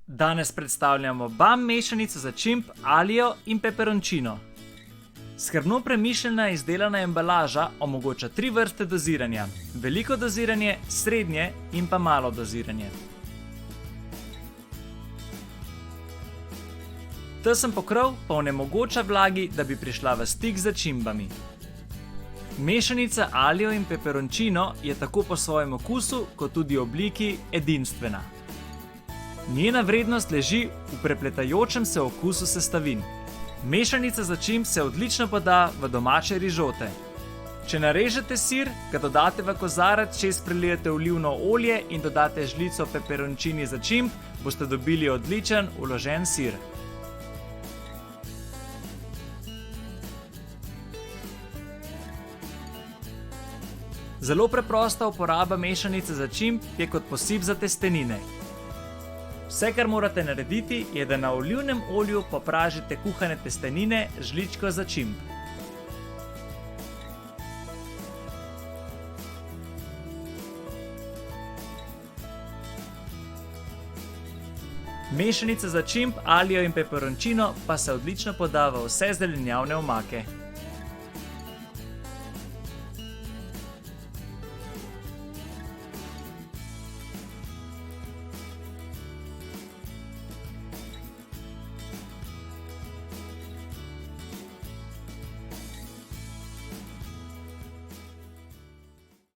Danes predstavljamo BAM mešanico začimb, alijo in peperončino. Skrbno premišljena izdelana embalaža omogoča 3 vrste doziranja: veliko doziranje, srednje in pa malo doziranje. Tesen pokrov pa onemogoča vlagi, da bi prišla v stik z začimbami. Mešanica alijo in peperončino je tako po svojem okusu kot tudi obliki edinstvena. Njena vrednost leži v prepletajočem se okusu sestavin. Mešanica začimb se odlično poda v domače rižote. Če narežete sir, ga dodate v kozarec, čez prelijete olivno olje in dodate žlico peperončini začimb, boste dobili odličen vložen sir. Zelo preprosta uporaba mešanice začimb je kot posip za testenine. Vse, kar morate narediti, je, da na olivnem olju popražite kuhane testenine z žličko začimb. Mešanica začimb, alijo in peperončino pa se odlično poda v vse zelenjavne omake.